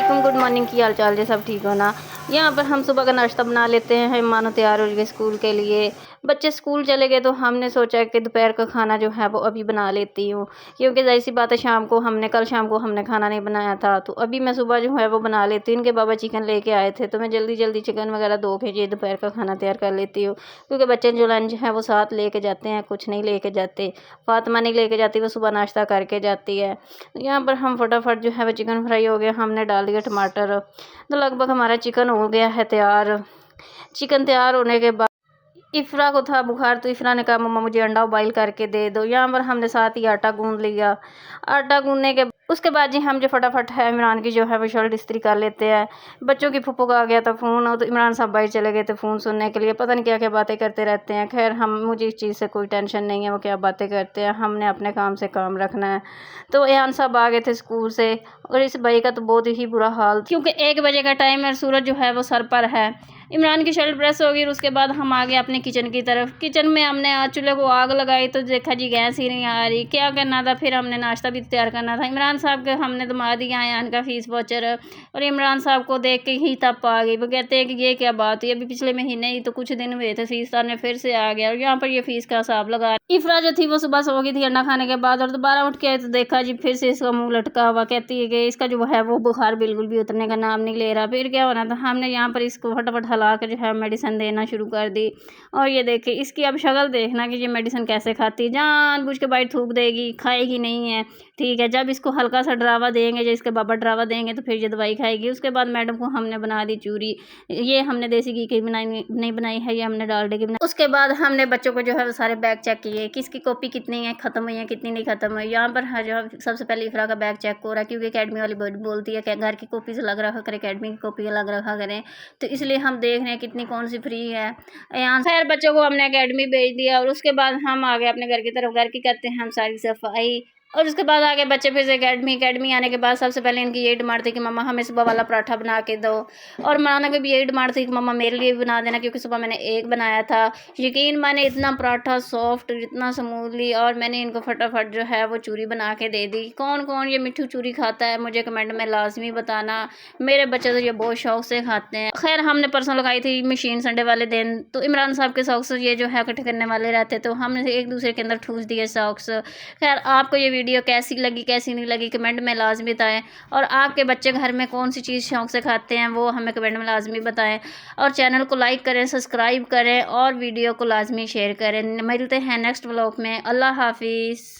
वालेकुम, good morning. की हाल चाल है? सब ठीक हो ना। यहाँ पर हम सुबह का नाश्ता बना लेते हैं, मानो तैयार हो गए स्कूल के लिए। बच्चे स्कूल चले गए तो हमने सोचा कि दोपहर का खाना जो है वो अभी बना लेती हूँ, क्योंकि ज़ाहिर सी बात है कल शाम को हमने खाना नहीं बनाया था, तो अभी मैं सुबह जो है वो बना लेती हूँ। इनके बाबा चिकन लेके आए थे तो मैं जल्दी जल्दी चिकन वगैरह धो के ये दोपहर का खाना तैयार कर लेती हूँ, क्योंकि बच्चे जो लंच है वो साथ लेके जाते हैं, कुछ नहीं लेके जाते। फातिमा नहीं लेके जाती, वो सुबह नाश्ता करके जाती है। यहाँ पर हम फटाफट जो है वो चिकन फ्राई हो गया, हमने डाल दिया टमाटर, तो लगभग हमारा चिकन हो गया है तैयार। चिकन तैयार होने के बाद इफ़रा को था बुखार, तो इफ़रा ने कहा मम्मा मुझे अंडा बॉईल करके दे दो। यहाँ पर हमने साथ ही आटा गूंद लिया। आटा गूंदने के उसके बाद जी हम जो फटाफट है इमरान की जो है वो शर्ट इस्त्री कर लेते हैं। बच्चों की फूफो का आ गया था फ़ोन, तो इमरान साहब बाहर चले गए थे फ़ोन सुनने के लिए, पता नहीं क्या क्या बातें करते रहते हैं। खैर मुझे इस चीज़ से कोई टेंशन नहीं है वो क्या बातें करते हैं, हमने अपने काम से काम रखना है। तो एयान साहब आ गए थे स्कूल से, और इस भाई का तो बहुत ही बुरा हाल, क्योंकि 1 बजे का टाइम है, सूरज जो है वो सर पर है। इमरान की शर्ट प्रेस हो गई और उसके बाद हम आ गए अपने किचन की तरफ। किचन में हमने आज चूल्हे को आग लगाई तो देखा जी गैस ही नहीं आ रही, क्या करना था। फिर हमने नाश्ता भी तैयार करना था। इमरान साहब के हमने दमा दिया है इनका फीस वाचर, और इमरान साहब को देख के ही तप आ गई। वो कहते हैं कि ये क्या बात हुई, अभी पिछले महीने ही तो कुछ दिन हुए थे फीस ने फिर से आ गया, और यहाँ पर ये फीस का हिसाब लगा। इफ़रा जो थी वो सुबह सो गई थी अंडा खाने के बाद, और दोबारा उठ के तो देखा जी फिर से इसका मुंह लटका हुआ। कहती है कि इसका जो है वो बुखार बिल्कुल भी उतरने का नाम नहीं ले रहा। फिर क्या होना था, हमने यहाँ पर इसको फटाफट हिला के जो है मेडिसिन देना शुरू कर दी। और ये देखिए इसकी अब शक्ल देखना कि ये मेडिसिन कैसे खाती है, जानबूझ के बाइट थूक देगी, खाएगी नहीं है। ठीक है, जब इसको हल्का सा ड्रावा देंगे, जब इसके बाबा ड्रावा देंगे तो फिर ये दवाई खाएगी। उसके बाद मैडम को हमने बना दी चूरी। ये हमने देसी घी की बनाई नहीं बनाई है, ये हमने डालडे की बनाई। उसके बाद हमने बच्चों को जो है वो सारे बैग चेक किए, किसकी कॉपी कितनी है ख़त्म हुई है, कितनी नहीं ख़त्म हुई। यहाँ पर जो है सबसे पहले इफ़रा का बैग चेक हो रहा है, क्योंकि अकेडमी वाली बोलती है कि घर की कॉपीज अलग रखा करें, अकेडमी की कॉपी अलग रखा करें, तो इसलिए हम देख रहे हैं कितनी कौन सी फ्री है। यहाँ खैर बच्चों को हमने अकेडमी भेज दिया, और उसके बाद हम आ गए अपने घर की तरफ। घर की करते हैं हम सारी सफाई, और उसके बाद आगे बच्चे फिर से अकेडमी आने के बाद सबसे पहले इनकी यही डिमांड थी कि मम्मा हमें सुबह वाला पराठा बना के दो, और मनाना की भी यही डिमांड थी कि मम्मा मेरे लिए भी बना देना, क्योंकि सुबह मैंने एक बनाया था। यकीन माने इतना पराठा सॉफ्ट, इतना स्मूथली, और मैंने इनको फटाफट जो है वो चूरी बना के दे दी। कौन कौन ये मिठू चूरी खाता है मुझे कमेंट में लाजमी बताना, मेरे बच्चे तो ये बहुत शौक से खाते हैं। खैर हमने परसों लगाई थी मशीन संडे वाले दिन, तो इमरान साहब के सॉक्स ये जो है इकट्ठे करने वाले रहते, तो हमने एक दूसरे के अंदर ठूस दिए सॉक्स। खैर आपको ये वीडियो कैसी लगी कैसी नहीं लगी कमेंट में लाजमी बताएं, और आपके बच्चे घर में कौन सी चीज़ शौक से खाते हैं वो हमें कमेंट में लाजमी बताएं, और चैनल को लाइक करें, सब्सक्राइब करें, और वीडियो को लाजमी शेयर करें। मिलते हैं नेक्स्ट व्लॉग में। अल्लाह हाफिज़।